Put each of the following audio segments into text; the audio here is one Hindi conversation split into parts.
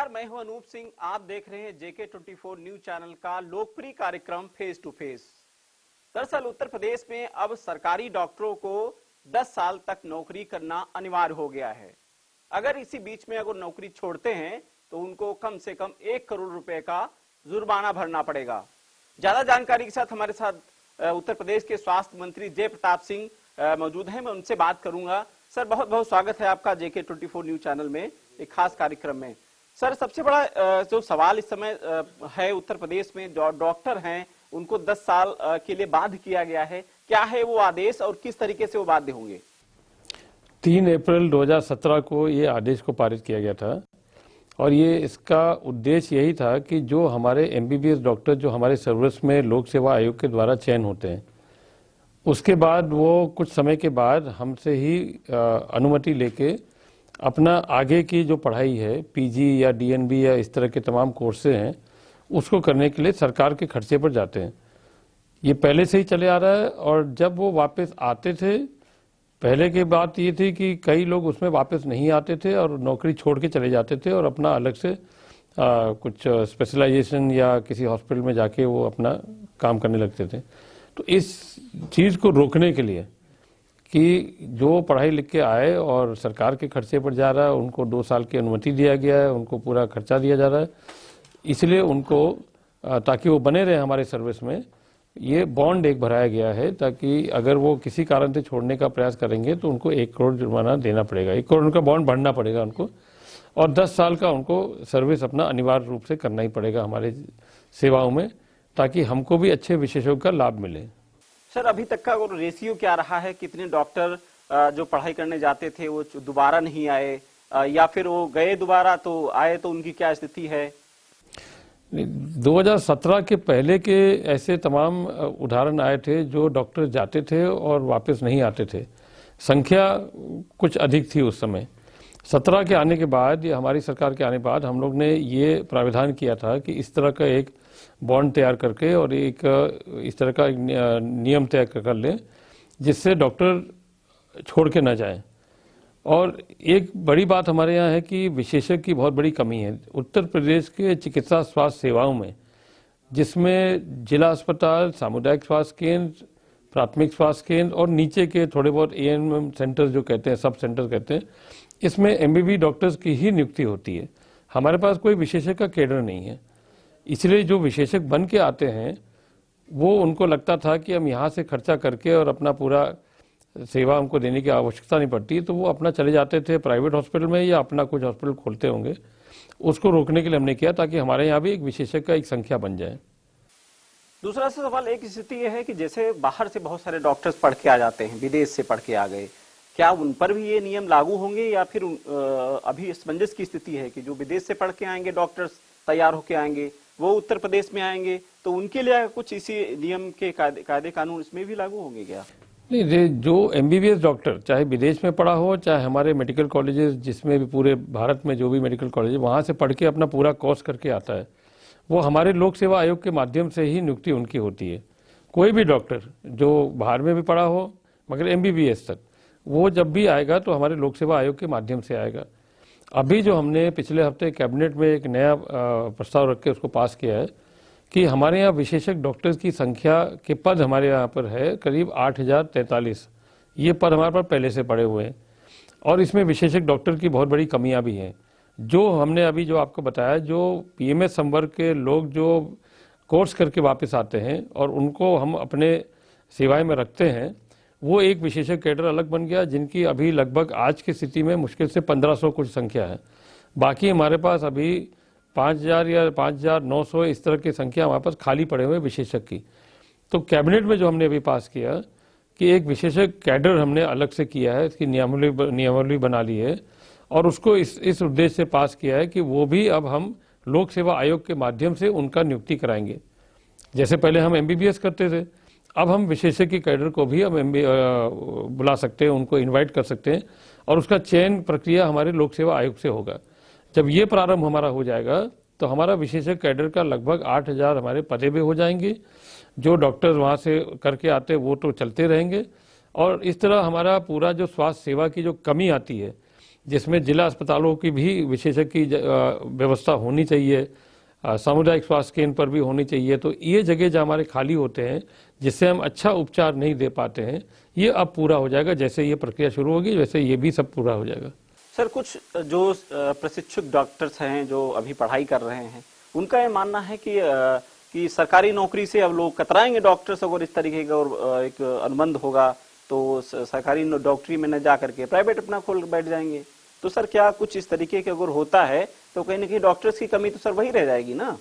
नमस्कार, मैं हूं अनूप सिंह। आप देख रहे हैं JK24 न्यूज चैनल का लोकप्रिय कार्यक्रम फेस टू फेस। दरअसल उत्तर प्रदेश में अब सरकारी डॉक्टरों को 10 साल तक नौकरी करना अनिवार्य हो गया है। अगर इसी बीच में अगर नौकरी छोड़ते हैं तो उनको कम से कम 1 करोड़ रुपए का जुर्माना भरना पड़ेगा। ज्यादा जानकारी के साथ हमारे साथ उत्तर प्रदेश के स्वास्थ्य मंत्री जय प्रताप सिंह मौजूद हैं। मैं उनसे बात करूंगा। सर, बहुत बहुत स्वागत है आपका JK24 न्यूज चैनल में एक खास कार्यक्रम में। सर, सबसे बड़ा जो सवाल इस समय है, उत्तर प्रदेश में जो डॉक्टर हैं उनको 10 साल के लिए बाध्य किया गया है। क्या है वो आदेश और किस तरीके से वो बाध्य होंगे? 3 अप्रैल 2017 को ये आदेश को पारित किया गया था और ये इसका उद्देश्य यही था कि जो हमारे MBBS डॉक्टर जो हमारे सर्विस में लोक सेवा आयोग के द्वारा चयन होते हैं, उसके बाद वो कुछ समय के बाद हमसे ही अनुमति लेके अपना आगे की जो पढ़ाई है, PG या DNB या इस तरह के तमाम कोर्सेज हैं, उसको करने के लिए सरकार के खर्चे पर जाते हैं। ये पहले से ही चले आ रहा है और जब वो वापस आते थे, पहले की बात ये थी कि कई लोग उसमें वापस नहीं आते थे और नौकरी छोड़ के चले जाते थे और अपना अलग से कुछ स्पेशलाइजेशन या किसी हॉस्पिटल में जाके वो अपना काम करने लगते थे। तो इस चीज़ को रोकने के लिए कि जो पढ़ाई लिख के आए और सरकार के खर्चे पर जा रहा है, उनको 2 साल की अनुमति दिया गया है, उनको पूरा खर्चा दिया जा रहा है, इसलिए उनको ताकि वो बने रहे हमारे सर्विस में, ये बॉन्ड एक भराया गया है ताकि अगर वो किसी कारण से छोड़ने का प्रयास करेंगे तो उनको 1 करोड़ जुर्माना देना पड़ेगा। 1 करोड़ का बॉन्ड भरना पड़ेगा उनको और 10 साल का उनको सर्विस अपना अनिवार्य रूप से करना ही पड़ेगा हमारे सेवाओं में, ताकि हमको भी अच्छे विशेषज्ञों का लाभ मिले। सर, अभी तक का रेशियो क्या रहा है? कितने डॉक्टर जो पढ़ाई करने जाते थे वो दोबारा नहीं आए या फिर वो गए दोबारा तो आए, तो उनकी क्या स्थिति है? 2017 के पहले के ऐसे तमाम उदाहरण आए थे जो डॉक्टर जाते थे और वापस नहीं आते थे। संख्या कुछ अधिक थी उस समय। 17 के आने के बाद या हमारी सरकार के आने के बाद हम लोग ने ये प्राविधान किया था कि इस तरह का एक बॉन्ड तैयार करके और एक इस तरह का नियम तय कर लें जिससे डॉक्टर छोड़ के न जाएं। और एक बड़ी बात हमारे यहाँ है कि विशेषज्ञ की बहुत बड़ी कमी है उत्तर प्रदेश के चिकित्सा स्वास्थ्य सेवाओं में, जिसमें जिला अस्पताल, सामुदायिक स्वास्थ्य केंद्र, प्राथमिक स्वास्थ्य केंद्र और नीचे के थोड़े बहुत ANM सेंटर जो कहते हैं, सब सेंटर कहते हैं, इसमें MBBS डॉक्टर्स की ही नियुक्ति होती है। हमारे पास कोई विशेषज्ञ का कैडर नहीं है, इसलिए जो विशेषज्ञ बन के आते हैं वो उनको लगता था कि हम यहाँ से खर्चा करके और अपना पूरा सेवा हमको देने की आवश्यकता नहीं पड़ती, तो वो अपना चले जाते थे प्राइवेट हॉस्पिटल में या अपना कुछ हॉस्पिटल खोलते होंगे। उसको रोकने के लिए हमने किया ताकि हमारे यहाँ भी एक विशेषज्ञ का एक संख्या बन जाए। दूसरा सवाल, एक स्थिति यह है कि जैसे बाहर से बहुत सारे डॉक्टर्स पढ़ के आ जाते हैं, विदेश से पढ़ के आ गए, क्या उन पर भी ये नियम लागू होंगे या फिर अभी असमंजस की स्थिति है कि जो विदेश से पढ़ के आएंगे डॉक्टर्स तैयार होके आएंगे वो उत्तर प्रदेश में आएंगे, तो उनके लिए कुछ इसी नियम के कायदे कानून इसमें भी लागू होंगे क्या? नहीं, जो MBBS डॉक्टर चाहे विदेश में पढ़ा हो, चाहे हमारे मेडिकल कॉलेजेस जिसमें भी पूरे भारत में जो भी मेडिकल कॉलेज वहाँ से पढ़ के अपना पूरा कोर्स करके आता है, वो हमारे लोक सेवा आयोग के माध्यम से ही नियुक्ति उनकी होती है। कोई भी डॉक्टर जो बाहर में भी पढ़ा हो मगर MBBS तक, वो जब भी आएगा तो हमारे लोक सेवा आयोग के माध्यम से आएगा। अभी जो हमने पिछले हफ्ते कैबिनेट में एक नया प्रस्ताव रख के उसको पास किया है कि हमारे यहाँ विशेषज्ञ डॉक्टर्स की संख्या के पद हमारे यहाँ पर है करीब 8043। ये पद हमारे पास पहले से पड़े हुए हैं और इसमें विशेषज्ञ डॉक्टर की बहुत बड़ी कमियां भी हैं। जो हमने अभी जो आपको बताया, जो PMS संवर्ग के लोग जो कोर्स करके वापस आते हैं और उनको हम अपने सेवाएं में रखते हैं, वो एक विशेषज्ञ कैडर अलग बन गया, जिनकी अभी लगभग आज की स्थिति में मुश्किल से 1500 कुछ संख्या है। बाकी हमारे पास अभी 5000 या 5900 इस तरह की संख्या हमारे पास खाली पड़े हुए विशेषज्ञ की। तो कैबिनेट में जो हमने अभी पास किया कि एक विशेषज्ञ कैडर हमने अलग से किया है, इसकी नियमावली बना ली है और उसको इस उद्देश्य से पास किया है कि वो भी अब हम लोक सेवा आयोग के माध्यम से उनका नियुक्ति कराएंगे। जैसे पहले हम MBBS करते थे, अब हम विशेषज्ञ की कैडर को भी हम बुला सकते हैं, उनको इन्वाइट कर सकते हैं और उसका चयन प्रक्रिया हमारे लोक सेवा आयोग से होगा। जब ये प्रारंभ हमारा हो जाएगा तो हमारा विशेषज्ञ कैडर का लगभग 8000 हमारे पदे भी हो जाएंगे। जो डॉक्टर वहाँ से करके आते वो तो चलते रहेंगे और इस तरह हमारा पूरा जो स्वास्थ्य सेवा की जो कमी आती है, जिसमें जिला अस्पतालों की भी विशेषज्ञ की व्यवस्था होनी चाहिए, सामुदायिक स्वास्थ्य केंद्र पर भी होनी चाहिए। तो ये जगह जो हमारे खाली होते हैं, जिससे हम अच्छा उपचार नहीं दे पाते हैं, ये अब पूरा हो जाएगा। जैसे ये प्रक्रिया शुरू होगी वैसे ये भी सब पूरा हो जाएगा। सर, कुछ जो प्रशिक्षुक डॉक्टर्स हैं जो अभी पढ़ाई कर रहे हैं, उनका ये मानना है कि सरकारी नौकरी से अब लोग कतराएंगे डॉक्टर्स, अगर इस तरीके का और एक अनुबंध होगा तो सरकारी डॉक्टरी में न जा करके प्राइवेट अपना खोल बैठ जाएंगे। तो सर, क्या कुछ इस तरीके के अगर होता है तो कहीं ना कहीं डॉक्टर्स की कमी तो सर वही रह जाएगी ना?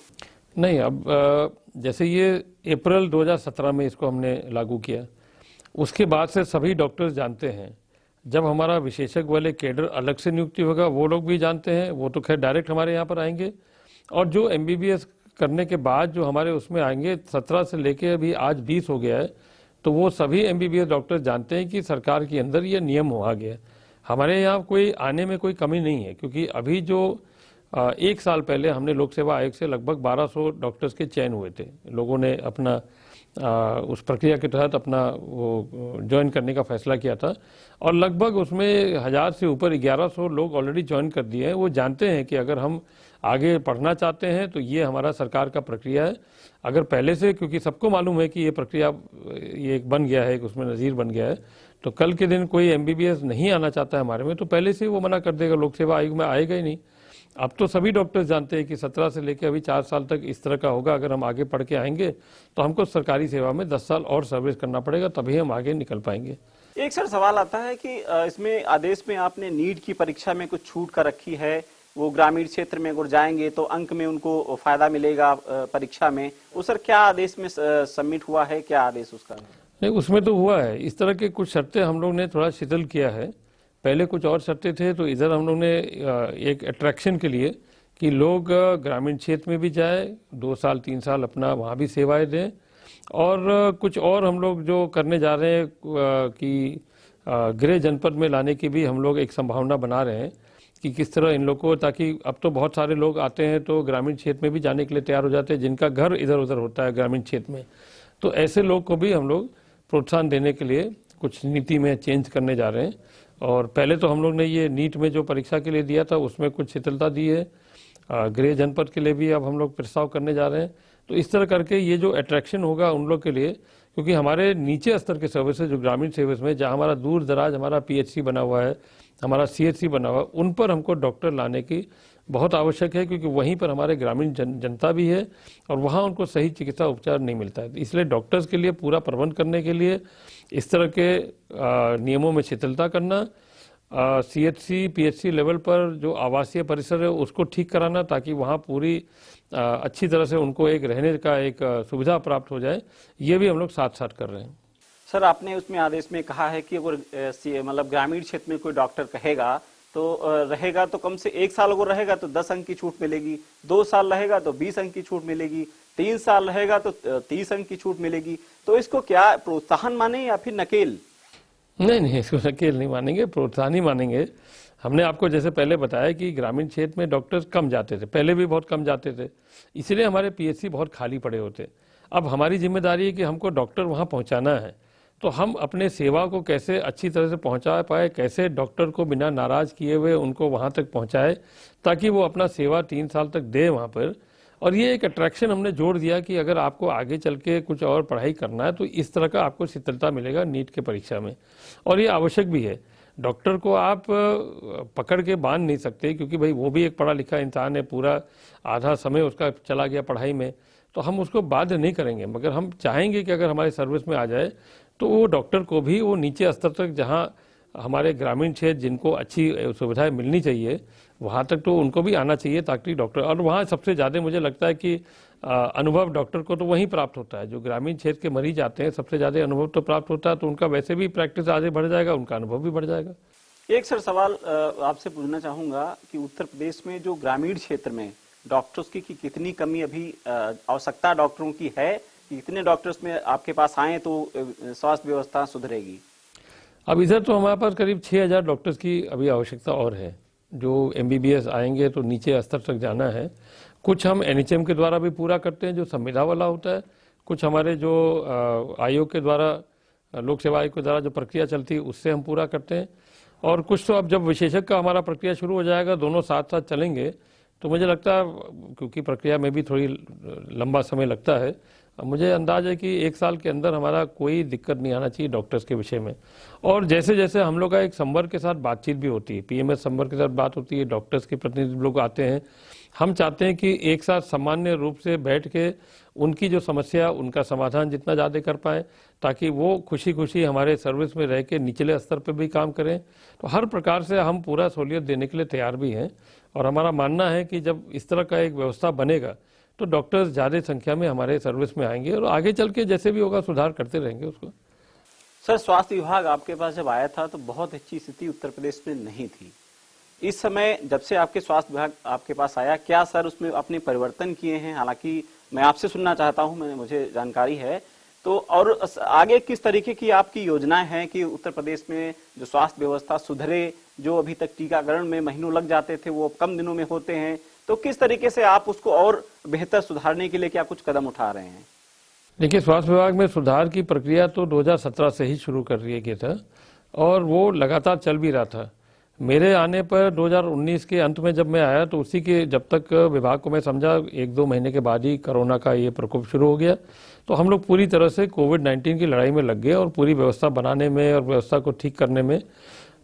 नहीं, अब जैसे ये अप्रैल 2017 में इसको हमने लागू किया, उसके बाद से सभी डॉक्टर्स जानते हैं। जब हमारा विशेषज्ञ वाले कैडर अलग से नियुक्ति होगा, वो लोग भी जानते हैं, वो तो खैर डायरेक्ट हमारे यहाँ पर आएंगे। और जो एमबीबीएस करने के बाद जो हमारे उसमें आएंगे, 17 से लेके अभी आज 20 हो गया है, तो वो सभी एमबीबीएस डॉक्टर जानते हैं कि सरकार के अंदर ये नियम हो आ गया। हमारे यहाँ कोई आने में कोई कमी नहीं है, क्योंकि अभी जो 1 साल पहले हमने लोक सेवा आयोग से लगभग 1200 डॉक्टर्स के चयन हुए थे। लोगों ने अपना उस प्रक्रिया के तहत अपना वो ज्वाइन करने का फैसला किया था, और लगभग उसमें 1000 से ऊपर 1100 लोग ऑलरेडी ज्वाइन कर दिए हैं। वो जानते हैं कि अगर हम आगे पढ़ना चाहते हैं तो ये हमारा सरकार का प्रक्रिया है। अगर पहले से, क्योंकि सबको मालूम है कि ये प्रक्रिया ये एक बन गया है, उसमें नज़ीर बन गया है, तो कल के दिन कोई एमबीबीएस नहीं आना चाहता है हमारे में, तो पहले से वो मना कर देगा, लोक सेवा आयोग में आएगा ही नहीं। अब तो सभी डॉक्टर्स जानते हैं कि 17 से लेकर अभी 4 साल तक इस तरह का होगा। अगर हम आगे पढ़ के आएंगे तो हमको सरकारी सेवा में 10 साल और सर्विस करना पड़ेगा, तभी हम आगे निकल पाएंगे। एक सर सवाल आता है कि इसमें आदेश में आपने नीट की परीक्षा में कुछ छूट कर रखी है। वो ग्रामीण क्षेत्र में अगर जाएंगे तो अंक में उनको फायदा मिलेगा परीक्षा में। वो सर क्या आदेश में सबमिट हुआ है, क्या आदेश उसका है? नहीं, उसमें तो हुआ है। इस तरह के कुछ शर्तें हम लोग ने थोड़ा शिथिल किया है। पहले कुछ और शर्तें थे, तो इधर हम लोग ने एक अट्रैक्शन के लिए कि लोग ग्रामीण क्षेत्र में भी जाए, 2 साल 3 साल अपना वहाँ भी सेवाएं दें। और कुछ और हम लोग जो करने जा रहे हैं कि गृह जनपद में लाने की भी हम लोग एक संभावना बना रहे हैं कि किस तरह इन लोगों को, ताकि अब तो बहुत सारे लोग आते हैं तो ग्रामीण क्षेत्र में भी जाने के लिए तैयार हो जाते हैं, जिनका घर इधर उधर होता है ग्रामीण क्षेत्र में। तो ऐसे लोग को भी हम लोग प्रोत्साहन देने के लिए कुछ नीति में चेंज करने जा रहे हैं। और पहले तो हम लोग ने ये नीट में जो परीक्षा के लिए दिया था उसमें कुछ शिथिलता दी है। गृह जनपद के लिए भी अब हम लोग प्रस्ताव करने जा रहे हैं। तो इस तरह करके ये जो अट्रैक्शन होगा उन लोग के लिए, क्योंकि हमारे नीचे स्तर के सर्विसेज जो ग्रामीण सर्विस में, जहाँ हमारा दूर दराज हमारा पीएचसी बना हुआ है, हमारा सीएचसी बना हुआ है, उन पर हमको डॉक्टर लाने की बहुत आवश्यक है, क्योंकि वहीं पर हमारे ग्रामीण जनता भी है और वहाँ उनको सही चिकित्सा उपचार नहीं मिलता है। इसलिए डॉक्टर्स के लिए पूरा प्रबंध करने के लिए इस तरह के नियमों में शिथिलता करना, सीएचसी पीएचसी लेवल पर जो आवासीय परिसर है उसको ठीक कराना, ताकि वहाँ पूरी अच्छी तरह से उनको एक रहने का एक सुविधा प्राप्त हो जाए, ये भी हम लोग साथ साथ कर रहे हैं। सर, आपने उसमें आदेश में कहा है कि अगर मतलब ग्रामीण क्षेत्र में कोई डॉक्टर कहेगा तो रहेगा तो कम से 1 साल अगर रहेगा तो 10 अंक की छूट मिलेगी, 2 साल रहेगा तो 20 अंक की छूट मिलेगी, 3 साल रहेगा तो 30 अंक की छूट मिलेगी। तो इसको क्या प्रोत्साहन माने या फिर नकेल? नहीं, इसको नकेल नहीं मानेंगे, प्रोत्साहन ही मानेंगे। हमने आपको जैसे पहले बताया कि ग्रामीण क्षेत्र में डॉक्टर्स कम जाते थे, पहले भी बहुत कम जाते थे, इसलिए हमारे पीएचसी बहुत खाली पड़े होते। अब हमारी जिम्मेदारी है कि हमको डॉक्टर वहाँ पहुँचाना है, तो हम अपने सेवा को कैसे अच्छी तरह से पहुँचा पाए, कैसे डॉक्टर को बिना नाराज़ किए हुए उनको वहाँ तक पहुँचाए, ताकि वो अपना सेवा 3 साल तक दे वहाँ पर। और ये एक अट्रैक्शन हमने जोड़ दिया कि अगर आपको आगे चल के कुछ और पढ़ाई करना है तो इस तरह का आपको शिथिलता मिलेगा नीट के परीक्षा में, और ये आवश्यक भी है। डॉक्टर को आप पकड़ के बांध नहीं सकते, क्योंकि भाई वो भी एक पढ़ा लिखा इंसान है, पूरा आधा समय उसका चला गया पढ़ाई में, तो हम उसको बाध्य नहीं करेंगे। मगर हम चाहेंगे कि अगर हमारे सर्विस में आ जाए तो वो डॉक्टर को भी वो नीचे स्तर तक, जहाँ हमारे ग्रामीण क्षेत्र जिनको अच्छी सुविधाएं मिलनी चाहिए वहाँ तक तो उनको भी आना चाहिए, ताकि डॉक्टर, और वहाँ सबसे ज़्यादा मुझे लगता है कि अनुभव डॉक्टर को तो वहीं प्राप्त होता है। जो ग्रामीण क्षेत्र के मरीज आते हैं सबसे ज़्यादा अनुभव तो प्राप्त होता है, तो उनका वैसे भी प्रैक्टिस आगे बढ़ जाएगा, उनका अनुभव भी बढ़ जाएगा। एक सर सवाल आपसे पूछना चाहूँगा कि उत्तर प्रदेश में जो ग्रामीण क्षेत्र में डॉक्टर्स की कितनी कमी अभी आवश्यकता डॉक्टरों की है, कितने डॉक्टर्स में आपके पास आए तो स्वास्थ्य व्यवस्था सुधरेगी? अब इधर तो हमारे पास करीब 6000 डॉक्टर्स की अभी आवश्यकता और है। जो एमबीबीएस आएंगे तो नीचे स्तर तक जाना है। कुछ हम एनएचएम के द्वारा भी पूरा करते हैं जो संविदा वाला होता है, कुछ हमारे जो आयोग के द्वारा, लोक सेवा आयोग के द्वारा जो प्रक्रिया चलती है उससे हम पूरा करते हैं। और कुछ तो अब जब विशेषज्ञ का हमारा प्रक्रिया शुरू हो जाएगा, दोनों साथ साथ चलेंगे, तो मुझे लगता है, क्योंकि प्रक्रिया में भी थोड़ी लंबा समय लगता है, मुझे अंदाज है कि 1 साल के अंदर हमारा कोई दिक्कत नहीं आना चाहिए डॉक्टर्स के विषय में। और जैसे जैसे हम लोग का एक संवर्ग के साथ बातचीत भी होती है, पीएमएस संवर्ग के साथ बात होती है, डॉक्टर्स के प्रतिनिधि लोग आते हैं, हम चाहते हैं कि एक साथ सामान्य रूप से बैठ के उनकी जो समस्या, उनका समाधान जितना ज़्यादा कर पाएँ, ताकि वो खुशी खुशी हमारे सर्विस में रह के निचले स्तर पर भी काम करें। तो हर प्रकार से हम पूरा सहूलियत देने के लिए तैयार भी हैं। और हमारा मानना है कि जब इस तरह का एक व्यवस्था बनेगा तो डॉक्टर्स ज़्यादा संख्या में हमारे सर्विस में आएंगे और आगे चल के जैसे भी होगा सुधार करते रहेंगे उसको। सर, स्वास्थ्य विभाग आपके पास जब आया था तो बहुत अच्छी स्थिति उत्तर प्रदेश में नहीं थी। इस समय जब से आपके स्वास्थ्य विभाग आपके पास आया, क्या सर उसमें अपने परिवर्तन किए हैं? हालांकि मैं आपसे सुनना चाहता हूं, मुझे जानकारी है तो, और आगे किस तरीके की आपकी योजनाएं हैं कि उत्तर प्रदेश में जो स्वास्थ्य व्यवस्था सुधरे, जो अभी तक टीकाकरण में महीनों लग जाते थे वो कम दिनों में होते हैं, तो किस तरीके से आप उसको और बेहतर सुधारने के लिए क्या कुछ कदम उठा रहे हैं? देखिए, स्वास्थ्य विभाग में सुधार की प्रक्रिया तो 2017 से ही शुरू कर दिया गया था और वो लगातार चल भी रहा था। मेरे आने पर 2019 के अंत में जब मैं आया तो उसी के जब तक विभाग को मैं समझा 1-2 महीने के बाद ही कोरोना का ये प्रकोप शुरू हो गया। तो हम लोग पूरी तरह से कोविड-19 की लड़ाई में लग गए और पूरी व्यवस्था बनाने में और व्यवस्था को ठीक करने में।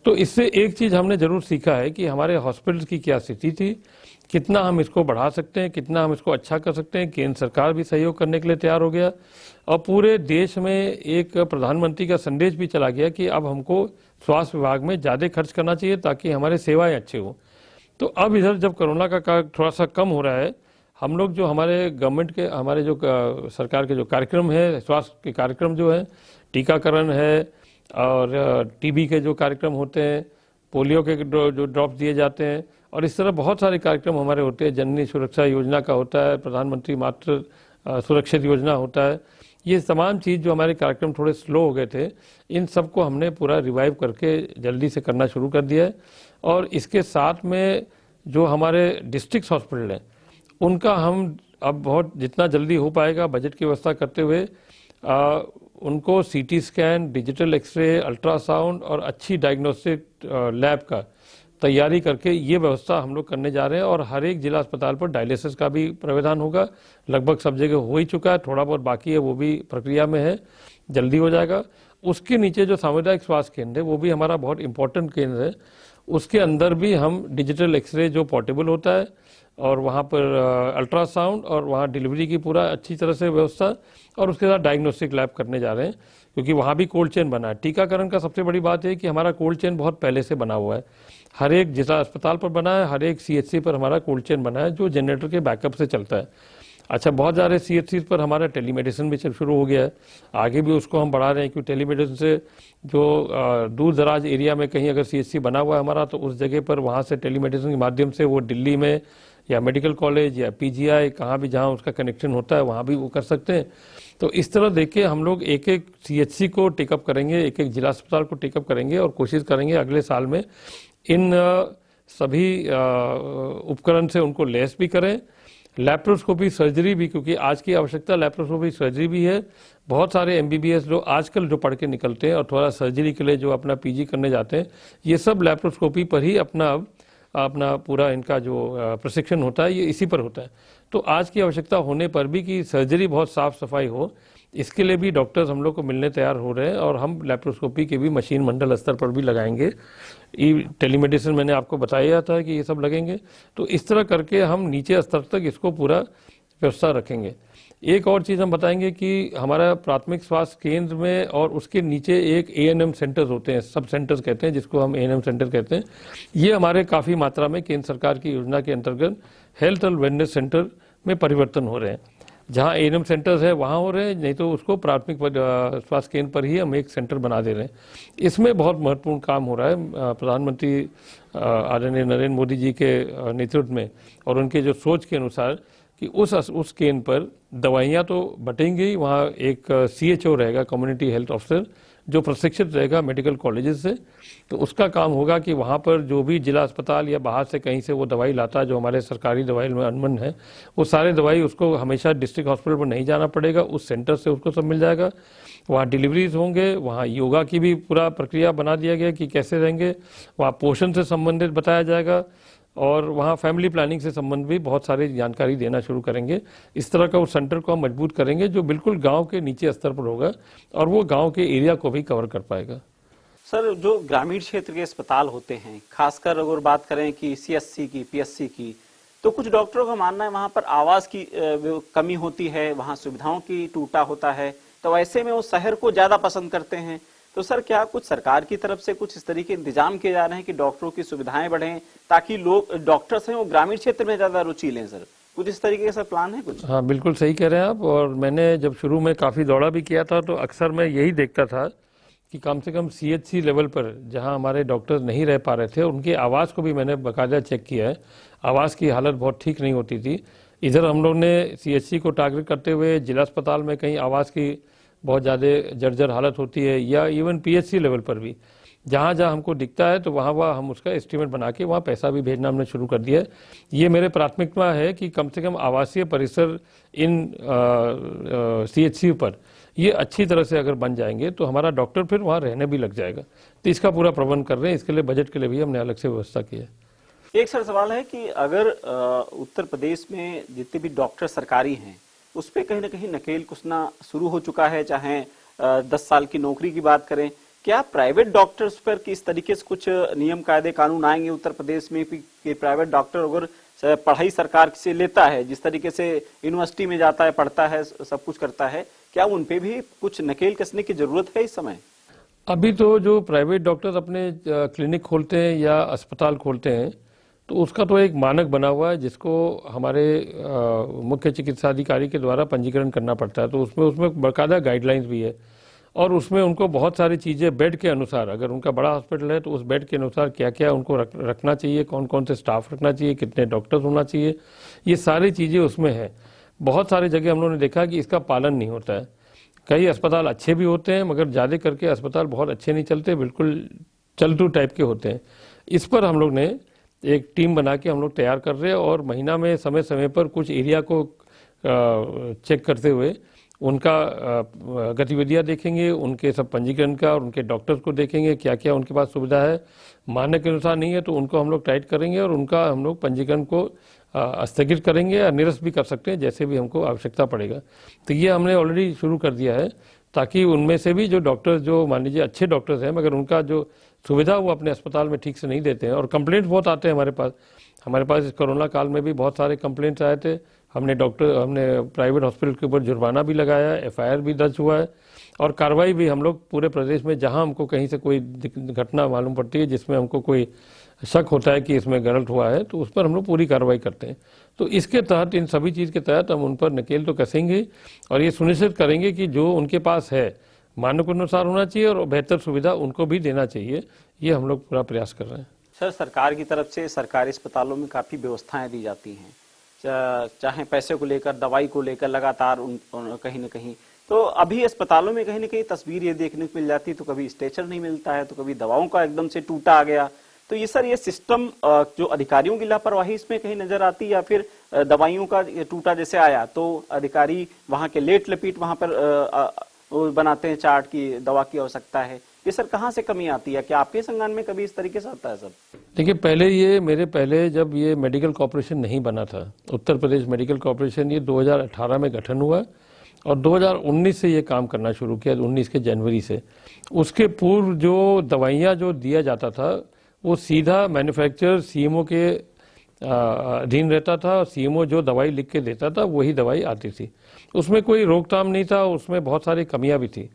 तो इससे एक चीज़ हमने जरूर सीखा है कि हमारे हॉस्पिटल्स की क्या स्थिति थी, कितना हम इसको बढ़ा सकते हैं, कितना हम इसको अच्छा कर सकते हैं। केंद्र सरकार भी सहयोग करने के लिए तैयार हो गया और पूरे देश में एक प्रधानमंत्री का संदेश भी चला गया कि अब हमको स्वास्थ्य विभाग में ज़्यादा खर्च करना चाहिए ताकि हमारे सेवाएं अच्छे हों। तो अब इधर जब कोरोना का थोड़ा सा कम हो रहा है, हम लोग जो हमारे गवर्नमेंट के, हमारे जो सरकार के जो कार्यक्रम है, स्वास्थ्य के कार्यक्रम जो है, टीकाकरण है और टीबी के जो कार्यक्रम होते हैं, पोलियो के जो ड्रॉप्स दिए जाते हैं और इस तरह बहुत सारे कार्यक्रम हमारे होते हैं, जननी सुरक्षा योजना का होता है, प्रधानमंत्री मातृ सुरक्षित योजना होता है। ये तमाम चीज़ जो हमारे कार्यक्रम थोड़े स्लो हो गए थे, इन सबको हमने पूरा रिवाइव करके जल्दी से करना शुरू कर दिया है। और इसके साथ में जो हमारे डिस्ट्रिक्ट हॉस्पिटल हैं, उनका हम अब बहुत जितना जल्दी हो पाएगा बजट की व्यवस्था करते हुए उनको CT scan, digital x ray, ultrasound और अच्छी डायग्नोस्टिक लैब का तैयारी करके ये व्यवस्था हम लोग करने जा रहे हैं। और हर एक जिला अस्पताल पर डायलिसिस का भी प्रावधान होगा। लगभग सब जगह हो ही चुका है, थोड़ा बहुत बाकी है, वो भी प्रक्रिया में है, जल्दी हो जाएगा। उसके नीचे जो सामुदायिक स्वास्थ्य केंद्र है वो भी हमारा बहुत इंपॉर्टेंट केंद्र है। उसके अंदर भी हम डिजिटल एक्सरे जो पोर्टेबल होता है और वहाँ पर अल्ट्रासाउंड और वहाँ डिलीवरी की पूरा अच्छी तरह से व्यवस्था और उसके साथ डायग्नोस्टिक लैब करने जा रहे हैं, क्योंकि वहाँ भी कोल्ड चेन बना है। टीकाकरण का सबसे बड़ी बात है कि हमारा कोल्ड चेन बहुत पहले से बना हुआ है, हर एक जिला अस्पताल पर बना है, हर एक सीएचसी पर हमारा कोल्ड चेन बना है जो जनरेटर के बैकअप से चलता है। अच्छा, बहुत सारे सीएचसी पर हमारा टेलीमेडिसिन भी शुरू हो गया है, आगे भी उसको हम बढ़ा रहे हैं, क्योंकि टेलीमेडिसिन से जो दूर दराज एरिया में कहीं अगर सीएचसी बना हुआ है हमारा, तो उस जगह पर वहाँ से टेलीमेडिसिन के माध्यम से वो दिल्ली में या मेडिकल कॉलेज या पीजीआई कहाँ भी जहाँ उसका कनेक्शन होता है वहाँ भी वो कर सकते हैं। तो इस तरह देखिए हम लोग एक एक सीएचसी को टेकअप करेंगे, एक एक जिला अस्पताल को टेकअप करेंगे और कोशिश करेंगे अगले साल में इन सभी उपकरण से उनको लैस भी करें। लैप्रोस्कोपी सर्जरी भी, क्योंकि आज की आवश्यकता लैप्रोस्कोपी सर्जरी भी है। बहुत सारे एमबीबीएस लोग आजकल जो पढ़ के निकलते हैं और थोड़ा सर्जरी के लिए जो अपना पीजी करने जाते हैं, ये सब लैप्रोस्कोपी पर ही अपना पूरा इनका जो प्रशिक्षण होता है ये इसी पर होता है। तो आज की आवश्यकता होने पर भी कि सर्जरी बहुत साफ सफाई हो, इसके लिए भी डॉक्टर्स हम लोग को मिलने तैयार हो रहे हैं और हम लैप्रोस्कोपी के भी मशीन मंडल स्तर पर भी लगाएंगे। टेलीमेडिसिन मैंने आपको बताया था कि ये सब लगेंगे। तो इस तरह करके हम नीचे स्तर तक इसको पूरा व्यवस्था रखेंगे। एक और चीज़ हम बताएंगे कि हमारा प्राथमिक स्वास्थ्य केंद्र में और उसके नीचे एक एएनएम सेंटर्स होते हैं, सब सेंटर्स कहते हैं, जिसको हम एएनएम सेंटर कहते हैं। ये हमारे काफ़ी मात्रा में केंद्र सरकार की योजना के अंतर्गत हेल्थ और वेलनेस सेंटर में परिवर्तन हो रहे हैं। जहाँ एएनएम सेंटर्स है वहाँ हो रहे हैं, नहीं तो उसको प्राथमिक स्वास्थ्य केंद्र पर ही हम एक सेंटर बना दे रहे हैं। इसमें बहुत महत्वपूर्ण काम हो रहा है। प्रधानमंत्री आदरणीय नरेंद्र मोदी जी के नेतृत्व में और उनके जो सोच के अनुसार कि उस केंद्र पर दवाइयाँ तो बटेंगी, वहाँ एक CHO रहेगा, कम्युनिटी हेल्थ ऑफिसर, जो प्रशिक्षित रहेगा मेडिकल कॉलेजेस से। तो उसका काम होगा कि वहाँ पर जो भी जिला अस्पताल या बाहर से कहीं से वो दवाई लाता है जो हमारे सरकारी दवाई में अनबन है, वो सारे दवाई उसको हमेशा डिस्ट्रिक्ट हॉस्पिटल पर नहीं जाना पड़ेगा, उस सेंटर से उसको सब मिल जाएगा। वहाँ डिलीवरीज होंगे, वहाँ योगा की भी पूरा प्रक्रिया बना दिया गया कि कैसे रहेंगे, वहाँ पोषण से संबंधित बताया जाएगा, और वहाँ फैमिली प्लानिंग से संबंधित भी बहुत सारी जानकारी देना शुरू करेंगे। इस तरह का उस सेंटर को हम मजबूत करेंगे जो बिल्कुल गांव के नीचे स्तर पर होगा और वो गांव के एरिया को भी कवर कर पाएगा। सर, जो ग्रामीण क्षेत्र के अस्पताल होते हैं, खासकर अगर बात करें कि CSC की, PSC की, तो कुछ डॉक्टरों का मानना है वहां पर आवास की कमी होती है, वहां सुविधाओं की टूटा होता है, तो ऐसे में वो शहर को ज्यादा पसंद करते हैं। तो सर, क्या कुछ सरकार की तरफ से कुछ इस तरीके इंतजाम किए जा रहे हैं कि डॉक्टरों की सुविधाएं बढ़ें, ताकि लोग डॉक्टर्स हैं वो ग्रामीण क्षेत्र में ज्यादा रुचि लें? सर, कुछ इस तरीके का प्लान है कुछ? हाँ, बिल्कुल सही कह रहे हैं आप। और मैंने जब शुरू में काफ़ी दौड़ा भी किया था तो अक्सर मैं यही देखता था कि कम से कम CHC लेवल पर जहाँ हमारे डॉक्टर्स नहीं रह पा रहे थे, उनके आवास को भी मैंने बाकायदा चेक किया है। आवास की हालत बहुत ठीक नहीं होती थी। इधर हम लोग ने CHC को टारगेट करते हुए जिला अस्पताल में कहीं आवास की बहुत ज़्यादा जर्जर हालत होती है, या इवन PHC लेवल पर भी जहाँ जहाँ हमको दिखता है तो वहाँ हम उसका एस्टीमेट बना के वहाँ पैसा भी भेजना हमने शुरू कर दिया है। ये मेरे प्राथमिकता है कि कम से कम आवासीय परिसर इन CHC पर ये अच्छी तरह से अगर बन जाएंगे तो हमारा डॉक्टर फिर वहाँ रहने भी लग जाएगा। तो इसका पूरा प्रबंध कर रहे हैं, इसके लिए बजट के लिए भी हमने अलग से व्यवस्था की है। एक सर सवाल है कि अगर उत्तर प्रदेश में जितने भी डॉक्टर सरकारी हैं उस पर कहीं ना कहीं नकेल कसना शुरू हो चुका है, चाहे 10 साल की नौकरी की बात करें, क्या प्राइवेट डॉक्टर्स पर किस तरीके से कुछ नियम कायदे कानून आएंगे उत्तर प्रदेश में कि प्राइवेट डॉक्टर अगर पढ़ाई सरकार से लेता है, जिस तरीके से यूनिवर्सिटी में जाता है, पढ़ता है, सब कुछ करता है, क्या उन पे भी कुछ नकेल कसने की जरूरत है इस समय? अभी तो जो प्राइवेट डॉक्टर्स अपने क्लिनिक खोलते हैं या अस्पताल खोलते हैं तो उसका तो एक मानक बना हुआ है जिसको हमारे मुख्य चिकित्सा अधिकारी के द्वारा पंजीकरण करना पड़ता है। तो उसमें बाकायदा गाइडलाइंस भी है और उसमें उनको बहुत सारी चीज़ें बेड के अनुसार, अगर उनका बड़ा हॉस्पिटल है तो उस बेड के अनुसार क्या क्या उनको रखना चाहिए, कौन कौन से स्टाफ रखना चाहिए, कितने डॉक्टर्स होना चाहिए, ये सारी चीज़ें उसमें है। बहुत सारी जगह हम लोगों ने देखा कि इसका पालन नहीं होता है। कई अस्पताल अच्छे भी होते हैं मगर ज़्यादा करके अस्पताल बहुत अच्छे नहीं चलते, बिल्कुल चलतू टाइप के होते हैं। इस पर हम लोग ने एक टीम बना के हम लोग तैयार कर रहे हैं और महीना में समय समय पर कुछ एरिया को चेक करते हुए उनका गतिविधियां देखेंगे, उनके सब पंजीकरण का और उनके डॉक्टर्स को देखेंगे क्या क्या उनके पास सुविधा है। मानक के अनुसार नहीं है तो उनको हम लोग टाइट करेंगे और उनका हम लोग पंजीकरण को स्थगित करेंगे या निरस्त भी कर सकते हैं, जैसे भी हमको आवश्यकता पड़ेगा। तो ये हमने ऑलरेडी शुरू कर दिया है ताकि उनमें से भी जो डॉक्टर्स, जो मान लीजिए अच्छे डॉक्टर्स हैं मगर उनका जो सुविधा वो अपने अस्पताल में ठीक से नहीं देते हैं, और कंप्लेंट्स बहुत आते हैं हमारे पास इस कोरोना काल में भी बहुत सारे कंप्लेंट्स आए थे। हमने प्राइवेट हॉस्पिटल के ऊपर जुर्माना भी लगाया, FIR भी दर्ज हुआ है और कार्रवाई भी हम लोग पूरे प्रदेश में जहां हमको कहीं से कोई घटना मालूम पड़ती है जिसमें हमको कोई शक होता है कि इसमें गलत हुआ है तो उस पर हम लोग पूरी कार्रवाई करते हैं। तो इसके तहत, इन सभी चीज़ के तहत हम उन पर नकेल तो कसेंगे और ये सुनिश्चित करेंगे कि जो उनके पास है मानक अनुसार होना चाहिए और बेहतर सुविधा उनको भी देना चाहिए। ये हम लोग पूरा प्रयास कर रहे हैं। सर, सरकार की तरफ से सरकारी अस्पतालों में काफी व्यवस्थाएं दी जाती हैं, चाहे पैसे को लेकर, दवाई को लेकर, लगातार कहीं ना कहीं। तो अभी अस्पतालों में कहीं ना कहीं तस्वीर ये देखने को मिल जाती है, तो कभी स्ट्रेचर नहीं मिलता है, तो कभी दवाओं का एकदम से टूटा आ गया। तो ये सर, ये सिस्टम जो अधिकारियों की लापरवाही इसमें कहीं नजर आती है या फिर दवाइयों का टूटा जैसे आया तो अधिकारी वहां के लेट लपीट वहां पर बनाते हैं चार्ट की दवा की आवश्यकता है? ये सर कहाँ से कमी आती है? क्या आपके संज्ञान में कभी इस तरीके से आता है? सब देखिए, मेरे पहले जब ये मेडिकल कॉर्पोरेशन नहीं बना था, उत्तर प्रदेश मेडिकल कॉर्पोरेशन, ये 2018 में गठन हुआ और 2019 से ये काम करना शुरू किया, 19 के जनवरी से। उसके पूर्व जो दवाइयाँ जो दिया जाता था वो सीधा मैन्युफैक्चरर CMO के अधीन रहता था। CMO जो दवाई लिख के देता था वही दवाई आती थी, उसमें कोई रोकथाम नहीं था, उसमें बहुत सारी कमियां भी थी।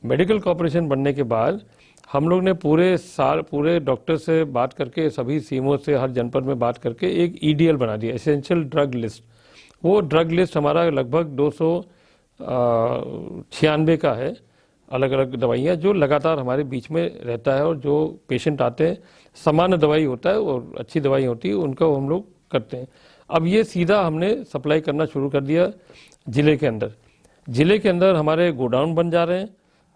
मेडिकल कॉर्पोरेशन बनने के बाद हम लोग ने पूरे डॉक्टर से बात करके, सभी CMO से हर जनपद में बात करके एक EDL बना दिया, एसेंशियल ड्रग लिस्ट। वो ड्रग लिस्ट हमारा लगभग 296 का है, अलग अलग दवाइयाँ जो लगातार हमारे बीच में रहता है और जो पेशेंट आते हैं, सामान्य दवाई होता है और अच्छी दवाई होती है, उनको हम लोग करते हैं। अब ये सीधा हमने सप्लाई करना शुरू कर दिया जिले के अंदर। जिले के अंदर हमारे गोडाउन बन जा रहे हैं,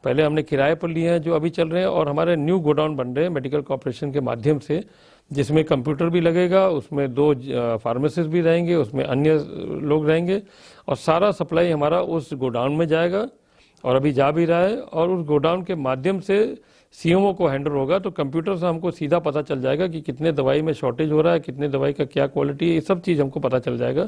पहले हमने किराए पर लिए हैं जो अभी चल रहे हैं, और हमारे न्यू गोडाउन बन रहे हैं मेडिकल कॉर्पोरेशन के माध्यम से, जिसमें कंप्यूटर भी लगेगा, उसमें 2 फार्मासिस्ट भी रहेंगे, उसमें अन्य लोग रहेंगे, और सारा सप्लाई हमारा उस गोडाउन में जाएगा और अभी जा भी रहा है। और उस गोडाउन के माध्यम से सीएमओ को हैंडल होगा, तो कंप्यूटर से हमको सीधा पता चल जाएगा कि कितने दवाई में शॉर्टेज हो रहा है, कितने दवाई का क्या क्वालिटी है, ये सब चीज़ हमको पता चल जाएगा।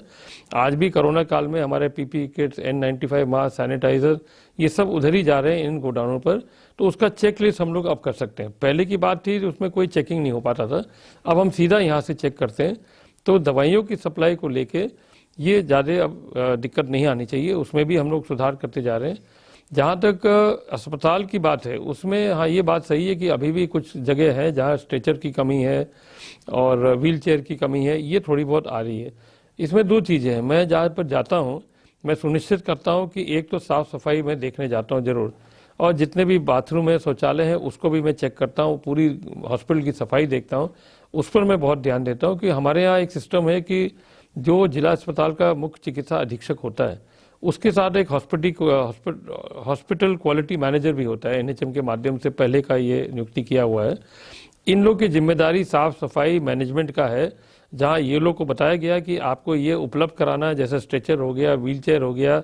आज भी कोरोना काल में हमारे PP kits, N95 mask, sanitiser, ये सब उधर ही जा रहे हैं इन गोडाउनों पर, तो उसका चेक लिस्ट हम लोग अब कर सकते हैं। पहले की बात थी उसमें कोई चेकिंग नहीं हो पाता था, अब हम सीधा यहाँ से चेक करते हैं। तो दवाइयों की सप्लाई को लेके ये ज़्यादा अब दिक्कत नहीं आनी चाहिए, उसमें भी हम लोग सुधार करते जा रहे हैं। जहाँ तक अस्पताल की बात है, उसमें हाँ ये बात सही है कि अभी भी कुछ जगह है जहाँ स्ट्रेचर की कमी है और व्हील चेयर की कमी है, ये थोड़ी बहुत आ रही है। इसमें 2 चीज़ें हैं, मैं जहाँ पर जाता हूँ मैं सुनिश्चित करता हूँ कि एक तो साफ़ सफाई मैं देखने जाता हूँ ज़रूर, और जितने भी बाथरूम है, शौचालय है, उसको भी मैं चेक करता हूँ, पूरी हॉस्पिटल की सफाई देखता हूँ, उस पर मैं बहुत ध्यान देता हूँ। कि हमारे यहाँ एक सिस्टम है कि जो जिला अस्पताल का मुख्य चिकित्सा अधीक्षक होता है, उसके साथ एक हॉस्पिटल क्वालिटी मैनेजर भी होता है, NHM के माध्यम से पहले का ये नियुक्ति किया हुआ है। इन लोग की जिम्मेदारी साफ सफाई मैनेजमेंट का है, जहां ये लोग को बताया गया कि आपको ये उपलब्ध कराना है, जैसे स्ट्रेचर हो गया, व्हील चेयर हो गया,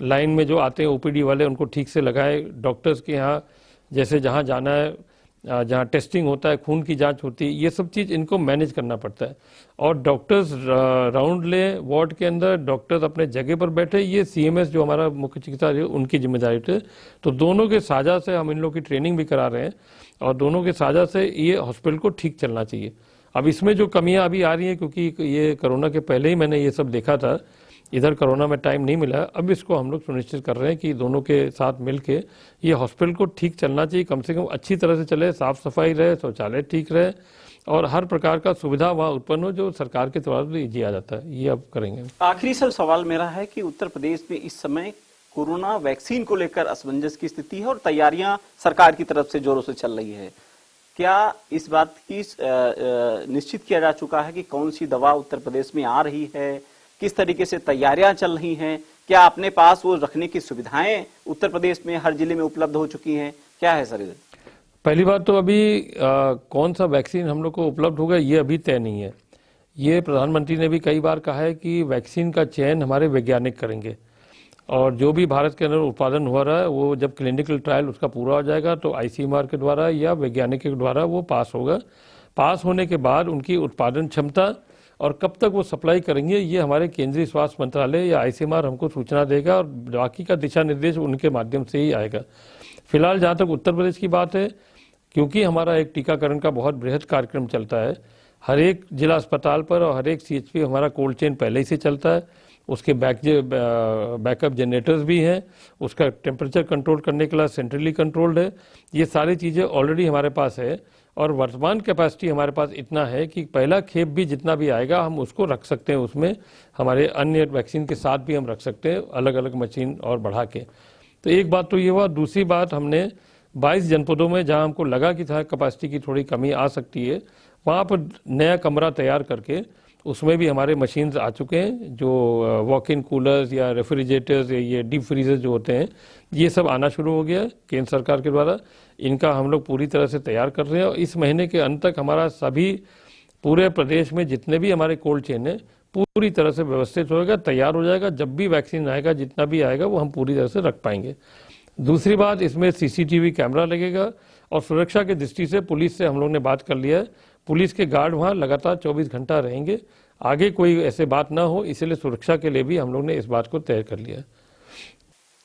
लाइन में जो आते हैं OPD वाले उनको ठीक से लगाए, डॉक्टर्स के यहाँ जैसे जहाँ जाना है, जहाँ टेस्टिंग होता है, खून की जांच होती है, ये सब चीज़ इनको मैनेज करना पड़ता है। और डॉक्टर्स राउंड ले वार्ड के अंदर, डॉक्टर्स अपने जगह पर बैठे, ये CMS जो हमारा मुख्य चिकित्सा उनकी जिम्मेदारी है। तो दोनों के साझा से हम इन लोग की ट्रेनिंग भी करा रहे हैं, और दोनों के साझा से ये हॉस्पिटल को ठीक चलना चाहिए। अब इसमें जो कमियां अभी आ रही हैं, क्योंकि ये कोरोना के पहले ही मैंने ये सब देखा था, इधर कोरोना में टाइम नहीं मिला, अब इसको हम लोग सुनिश्चित कर रहे हैं कि दोनों के साथ मिलके ये हॉस्पिटल को ठीक चलना चाहिए, कम से कम अच्छी तरह से चले, साफ सफाई रहे, शौचालय ठीक रहे, और हर प्रकार का सुविधा वहाँ उत्पन्न हो जो सरकार के द्वारा दिया जाता है, ये अब करेंगे। आखिरी सवाल मेरा है कि उत्तर प्रदेश में इस समय कोरोना वैक्सीन को लेकर असमंजस की स्थिति है और तैयारियां सरकार की तरफ से जोरों से चल रही है। क्या इस बात की निश्चित किया जा चुका है कि कौन सी दवा उत्तर प्रदेश में आ रही है, किस तरीके से तैयारियां चल रही हैं, क्या अपने पास वो रखने की सुविधाएं उत्तर प्रदेश में हर जिले में उपलब्ध हो चुकी हैं, क्या है सर? पहली बात तो अभी कौन सा वैक्सीन हम लोग को उपलब्ध होगा ये अभी तय नहीं है। ये प्रधानमंत्री ने भी कई बार कहा है कि वैक्सीन का चयन हमारे वैज्ञानिक करेंगे, और जो भी भारत के अंदर उत्पादन हो रहा है वो जब क्लिनिकल ट्रायल उसका पूरा हो जाएगा तो ICMR के द्वारा या वैज्ञानिक के द्वारा वो पास होगा। पास होने के बाद उनकी उत्पादन क्षमता और कब तक वो सप्लाई करेंगे ये हमारे केंद्रीय स्वास्थ्य मंत्रालय या ICMR हमको सूचना देगा, और बाकी का दिशा निर्देश उनके माध्यम से ही आएगा। फिलहाल जहाँ तक उत्तर प्रदेश की बात है, क्योंकि हमारा एक टीकाकरण का बहुत बृहद कार्यक्रम चलता है, हर एक जिला अस्पताल पर और हर एक CHP हमारा कोल्ड चेन पहले ही से चलता है, उसके बैकअप जनरेटर्स भी हैं, उसका टेम्परेचर कंट्रोल करने के लिए सेंट्रली कंट्रोल्ड है, ये सारी चीज़ें ऑलरेडी हमारे पास है। और वर्तमान कैपेसिटी हमारे पास इतना है कि पहला खेप भी जितना भी आएगा हम उसको रख सकते हैं, उसमें हमारे अन्य वैक्सीन के साथ भी हम रख सकते हैं, अलग अलग मशीन और बढ़ा के। तो एक बात तो ये हुआ। दूसरी बात, हमने 22 जनपदों में जहां हमको लगा कि था कैपेसिटी की थोड़ी कमी आ सकती है, वहां पर नया कमरा तैयार करके उसमें भी हमारे मशीन्स आ चुके हैं, जो वॉक इन कूलर्स या रेफ्रिजरेटर्स या ये डीप फ्रीजर जो होते हैं, ये सब आना शुरू हो गया है केंद्र सरकार के द्वारा। इनका हम लोग पूरी तरह से तैयार कर रहे हैं, और इस महीने के अंत तक हमारा सभी पूरे प्रदेश में जितने भी हमारे कोल्ड चेन है पूरी तरह से व्यवस्थित होगा, तैयार हो जाएगा। जब भी वैक्सीन आएगा, जितना भी आएगा, वो हम पूरी तरह से रख पाएंगे। दूसरी बात, इसमें CCTV कैमरा लगेगा, और सुरक्षा की दृष्टि से पुलिस से हम लोग ने बात कर लिया है, पुलिस के गार्ड वहाँ लगातार 24 घंटा रहेंगे, आगे कोई ऐसे बात ना हो, इसलिए सुरक्षा के लिए भी हम लोग ने इस बात को तय कर लिया।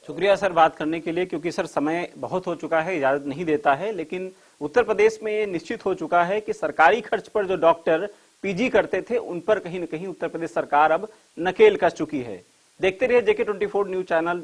शुक्रिया सर बात करने के लिए, क्योंकि सर समय बहुत हो चुका है, इजाजत नहीं देता है, लेकिन उत्तर प्रदेश में ये निश्चित हो चुका है कि सरकारी खर्च पर जो डॉक्टर PG करते थे उन पर कहीं न कहीं उत्तर प्रदेश सरकार अब नकेल कस चुकी है। देखते रहिए JK24 न्यूज चैनल।